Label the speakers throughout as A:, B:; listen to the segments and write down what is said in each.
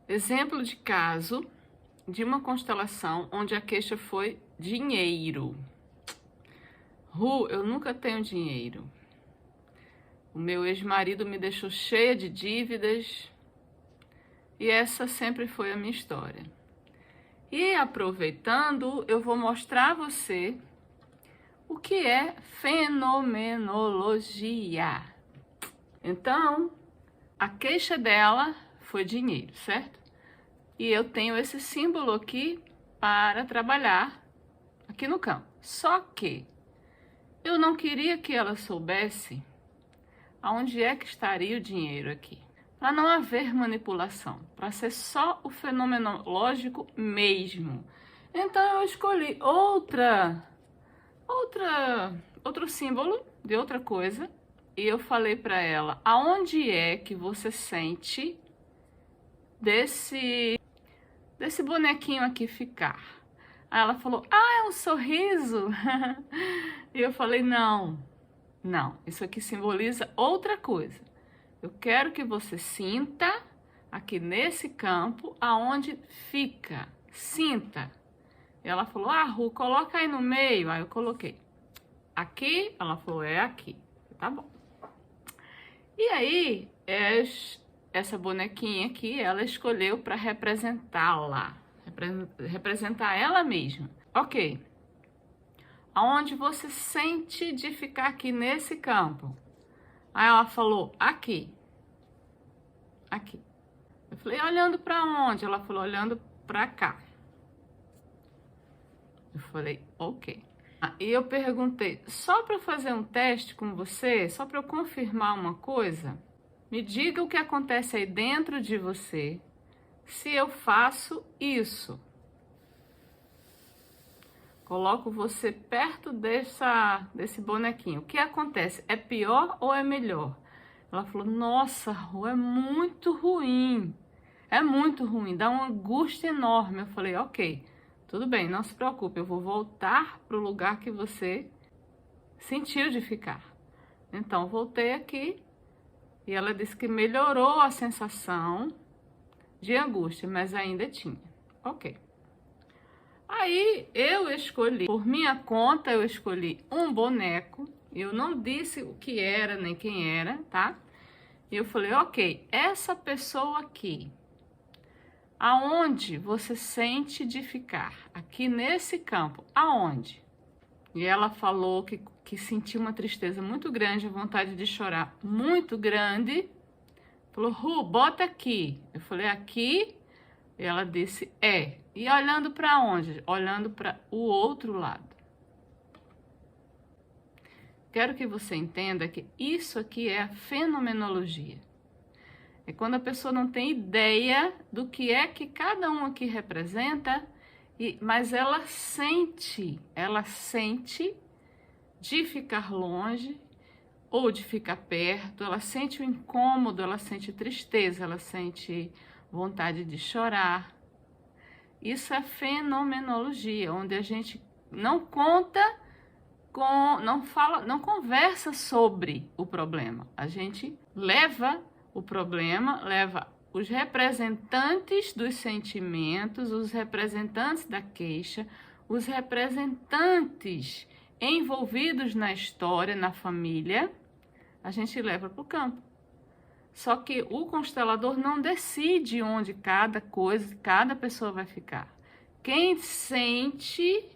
A: Exemplo de caso de uma constelação onde a queixa foi dinheiro. Eu nunca tenho dinheiro. O meu ex-marido me deixou cheia de dívidas e essa sempre foi a minha história. E aproveitando, eu vou mostrar a você o que é fenomenologia. Então, a queixa dela foi dinheiro, certo? E eu tenho esse símbolo aqui para trabalhar aqui no campo. Só que eu não queria que ela soubesse aonde é que estaria o dinheiro aqui. Para não haver manipulação, para ser só o fenomenológico mesmo. Então eu escolhi outro símbolo de outra coisa e eu falei para ela aonde é que você sente desse bonequinho aqui ficar. Aí ela falou, é um sorriso. E eu falei, não, isso aqui simboliza outra coisa. Eu quero que você sinta aqui nesse campo aonde fica, sinta. E ela falou, Ru, coloca aí no meio. Aí eu coloquei. Aqui, ela falou, é aqui. Tá bom. E aí, essa bonequinha aqui, ela escolheu para representá-la. Representar ela mesma. Ok. Aonde você sente de ficar aqui nesse campo? Aí ela falou, aqui. Aqui. Eu falei, olhando para onde? Ela falou, olhando para cá. Eu falei, ok. E eu perguntei, só para fazer um teste com você, só para eu confirmar uma coisa, me diga o que acontece aí dentro de você se eu faço isso. Coloco você perto desse bonequinho. O que acontece? É pior ou é melhor? Ela falou, nossa, Ru, é muito ruim. É muito ruim, dá uma angústia enorme. Eu falei, ok, tudo bem, não se preocupe, eu vou voltar para o lugar que você sentiu de ficar. Então, voltei aqui e ela disse que melhorou a sensação de angústia, mas ainda tinha. Ok. Aí eu escolhi, por minha conta, eu escolhi um boneco. Eu não disse o que era nem quem era, tá? E eu falei, ok, essa pessoa aqui, aonde você sente de ficar? Aqui nesse campo, aonde? E ela falou que sentiu uma tristeza muito grande, a vontade de chorar muito grande. Falou, Ru, bota aqui. Eu falei, aqui? E ela disse, é. E olhando para onde? Olhando para o outro lado. Quero que você entenda que isso aqui é a fenomenologia. É quando a pessoa não tem ideia do que é que cada um aqui representa, mas ela sente de ficar longe ou de ficar perto, ela sente o incômodo, ela sente tristeza, ela sente vontade de chorar. Isso é fenomenologia, onde a gente não não conversa sobre o problema. A gente leva o problema, leva os representantes dos sentimentos, os representantes da queixa, os representantes envolvidos na história, na família, a gente leva para o campo. Só que o constelador não decide onde cada pessoa vai ficar. Quem sente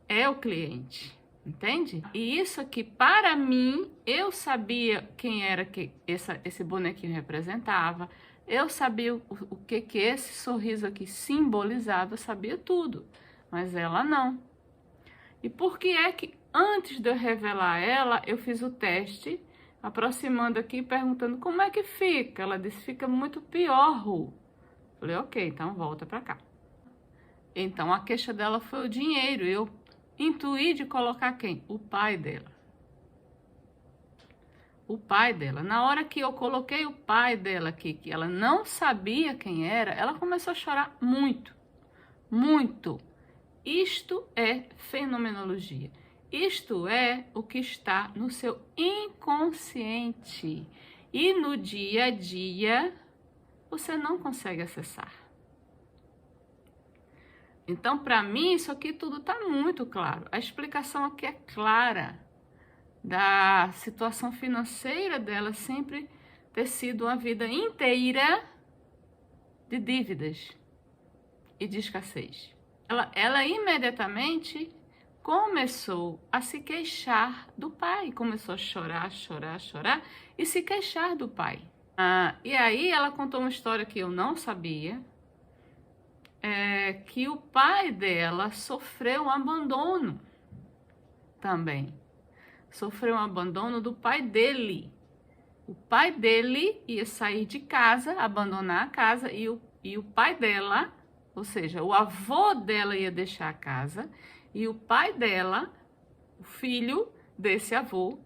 A: é o cliente, entende? E isso aqui, para mim, eu sabia quem era que esse bonequinho representava, eu sabia o que esse sorriso aqui simbolizava, eu sabia tudo, mas ela não. E por que é que antes de eu revelar ela, eu fiz o teste, aproximando aqui, perguntando como é que fica? Ela disse, fica muito pior, Ru. Falei, ok, então volta pra cá. Então a queixa dela foi o dinheiro, eu intuí de colocar quem? O pai dela. O pai dela. Na hora que eu coloquei o pai dela aqui, que ela não sabia quem era, ela começou a chorar muito, muito. Isto é fenomenologia. Isto é o que está no seu inconsciente. E no dia a dia, você não consegue acessar. Então, para mim, isso aqui tudo está muito claro. A explicação aqui é clara da situação financeira dela sempre ter sido uma vida inteira de dívidas e de escassez. Ela imediatamente começou a se queixar do pai, começou a chorar, chorar, chorar e se queixar do pai. E aí ela contou uma história que eu não sabia, que o pai dela sofreu um abandono também. Sofreu um abandono do pai dele. O pai dele ia sair de casa, abandonar a casa, e o pai dela, ou seja, o avô dela ia deixar a casa, e o pai dela, o filho desse avô,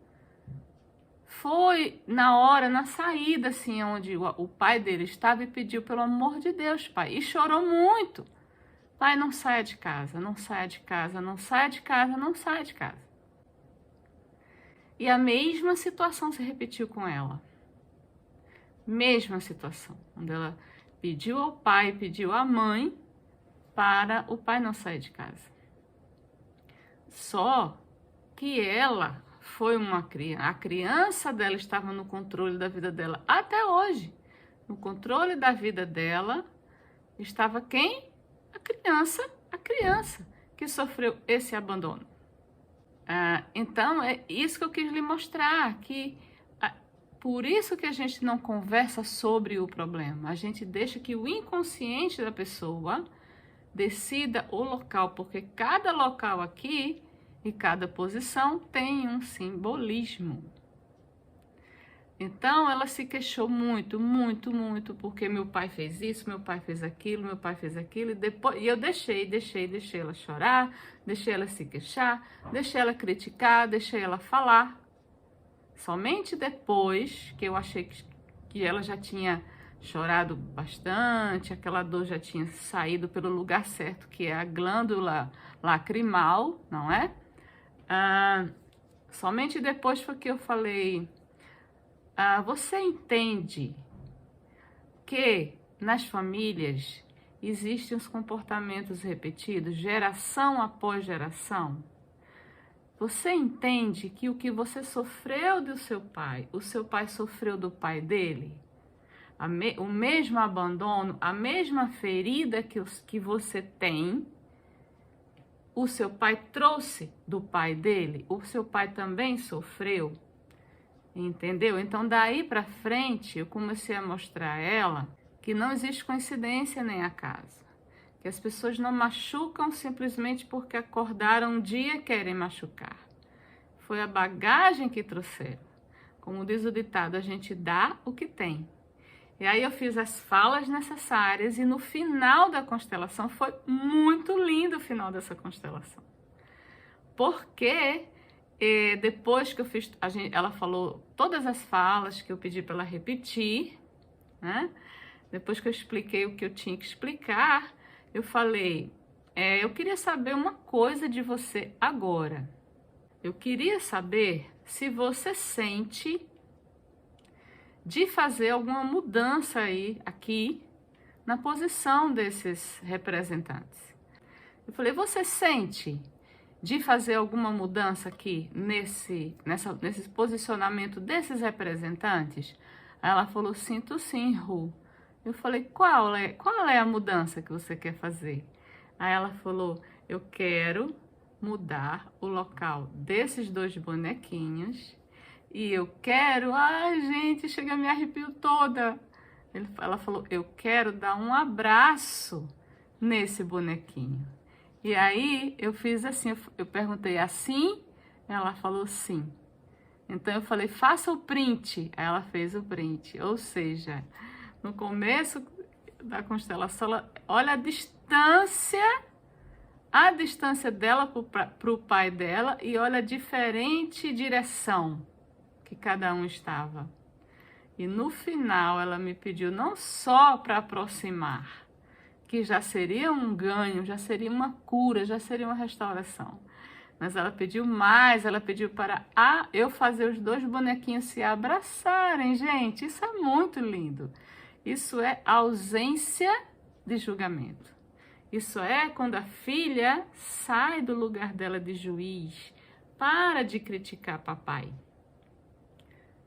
A: foi na saída, assim, onde o pai dele estava e pediu, pelo amor de Deus, pai, e chorou muito. Pai, não saia de casa, não saia de casa, não saia de casa, não saia de casa. E a mesma situação se repetiu com ela. Mesma situação, onde ela pediu ao pai, pediu à mãe, para o pai não sair de casa. Só que ela foi uma criança, a criança dela estava no controle da vida dela até hoje. No controle da vida dela estava quem? A criança que sofreu esse abandono. Então, é isso que eu quis lhe mostrar, que por isso que a gente não conversa sobre o problema. A gente deixa que o inconsciente da pessoa decida o local, porque cada local aqui e cada posição tem um simbolismo. Então, ela se queixou muito, muito, muito, porque meu pai fez isso, meu pai fez aquilo, e depois eu deixei ela chorar, deixei ela se queixar, deixei ela criticar, deixei ela falar. Somente depois que eu achei que ela já tinha chorado bastante, aquela dor já tinha saído pelo lugar certo, que é a glândula lacrimal, não é? Somente depois foi que eu falei, você entende que nas famílias existem os comportamentos repetidos, geração após geração? Você entende que o que você sofreu do seu pai, o seu pai sofreu do pai dele? O mesmo abandono, a mesma ferida que você tem, o seu pai trouxe do pai dele, o seu pai também sofreu, entendeu? Então, daí para frente, eu comecei a mostrar a ela que não existe coincidência nem acaso, que as pessoas não machucam simplesmente porque acordaram um dia e querem machucar. Foi a bagagem que trouxeram. Como diz o ditado, a gente dá o que tem. E aí eu fiz as falas necessárias e no final da constelação, foi muito lindo o final dessa constelação. Porque depois que eu fiz, ela falou todas as falas que eu pedi para ela repetir, né? Depois que eu expliquei o que eu tinha que explicar, eu falei, eu queria saber uma coisa de você agora. Eu queria saber se você sente de fazer alguma mudança aqui na posição desses representantes. Eu falei, você sente de fazer alguma mudança aqui nesse posicionamento desses representantes? Aí ela falou, sinto sim, Ru. Eu falei, qual é a mudança que você quer fazer? Aí ela falou, eu quero mudar o local desses 2 bonequinhos e eu quero... Ai, gente, chega, me arrepio toda. Ela falou, eu quero dar um abraço nesse bonequinho. E aí eu fiz assim, eu perguntei assim, ela falou sim. Então eu falei, faça o print. Aí ela fez o print. Ou seja, no começo da constelação, olha a distância dela para o pai dela e olha a diferente direção que cada um estava. E no final ela me pediu não só para aproximar, que já seria um ganho, já seria uma cura, já seria uma restauração. Mas ela pediu mais, ela pediu para eu fazer os 2 bonequinhos se abraçarem, gente. Isso é muito lindo. Isso é ausência de julgamento. Isso é quando a filha sai do lugar dela de juiz, para de criticar papai.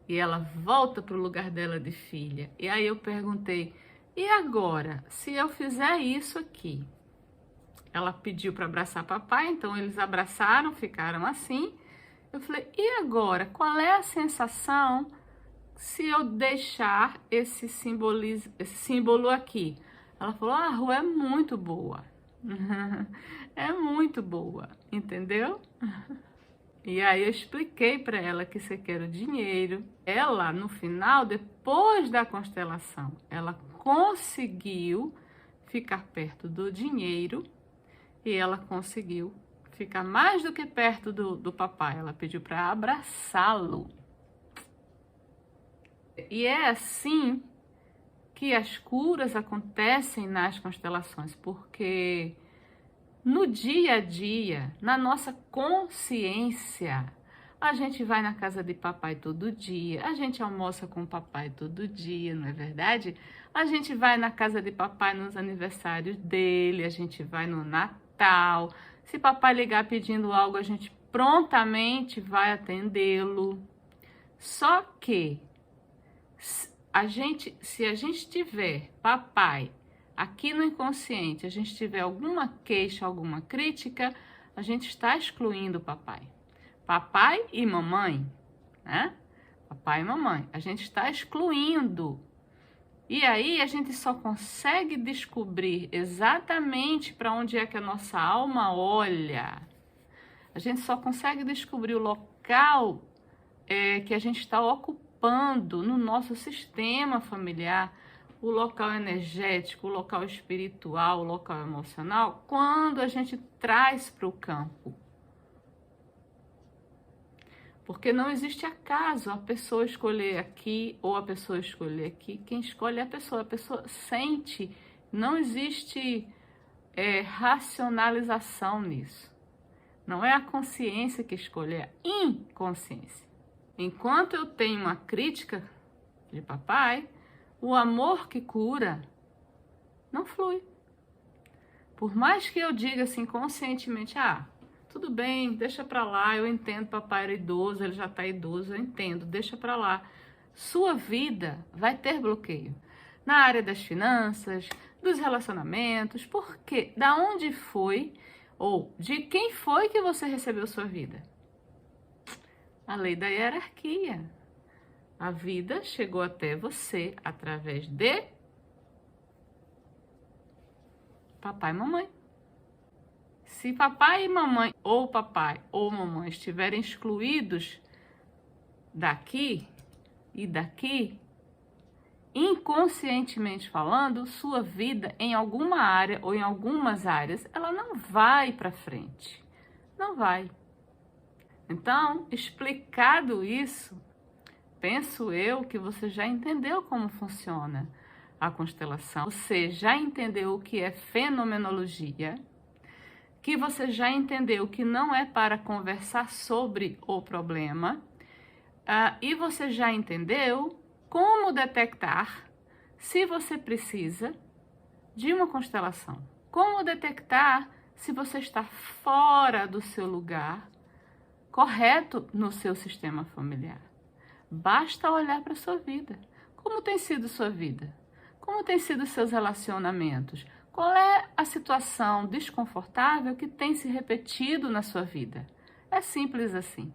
A: E ela volta para o lugar dela de filha. E aí eu perguntei, e agora, se eu fizer isso aqui? Ela pediu para abraçar papai, então eles abraçaram, ficaram assim. Eu falei, e agora, qual é a sensação se eu deixar esse símbolo aqui? Ela falou, a rua é muito boa. É muito boa, entendeu? E aí eu expliquei para ela que isso aqui era o dinheiro. Ela, no final, depois da constelação, ela conseguiu ficar perto do dinheiro e ela conseguiu ficar mais do que perto do papai. Ela pediu para abraçá-lo. E é assim que as curas acontecem nas constelações, porque no dia a dia, na nossa consciência, a gente vai na casa de papai todo dia, a gente almoça com o papai todo dia, não é verdade? A gente vai na casa de papai nos aniversários dele, a gente vai no Natal. Se papai ligar pedindo algo, a gente prontamente vai atendê-lo. Só que se a gente tiver papai aqui no inconsciente, a gente tiver alguma queixa, alguma crítica, a gente está excluindo o papai. Papai e mamãe, né? Papai e mamãe, a gente está excluindo. E aí a gente só consegue descobrir exatamente para onde é que a nossa alma olha. A gente só consegue descobrir o local que a gente está ocupando no nosso sistema familiar, o local energético, o local espiritual, o local emocional, quando a gente traz para o campo. Porque não existe acaso a pessoa escolher aqui ou a pessoa escolher aqui. Quem escolhe é a pessoa sente. Não existe racionalização nisso. Não é a consciência que escolhe, é a inconsciência. Enquanto eu tenho uma crítica de papai, o amor que cura não flui. Por mais que eu diga assim conscientemente, tudo bem, deixa pra lá, eu entendo, papai era idoso, ele já tá idoso, eu entendo, deixa pra lá. Sua vida vai ter bloqueio. Na área das finanças, dos relacionamentos, por quê? Da onde foi ou de quem foi que você recebeu sua vida? A lei da hierarquia. A vida chegou até você através de papai e mamãe. Se papai e mamãe, ou papai ou mamãe, estiverem excluídos daqui e daqui, inconscientemente falando, sua vida em alguma área ou em algumas áreas, ela não vai para frente. Não vai. Então, explicado isso, penso eu que você já entendeu como funciona a constelação. Você já entendeu o que é fenomenologia, que você já entendeu que não é para conversar sobre o problema, e você já entendeu como detectar se você precisa de uma constelação. Como detectar se você está fora do seu lugar correto no seu sistema familiar. Basta olhar para a sua vida. Como tem sido sua vida? Como tem sido seus relacionamentos? Qual é a situação desconfortável que tem se repetido na sua vida? É simples assim.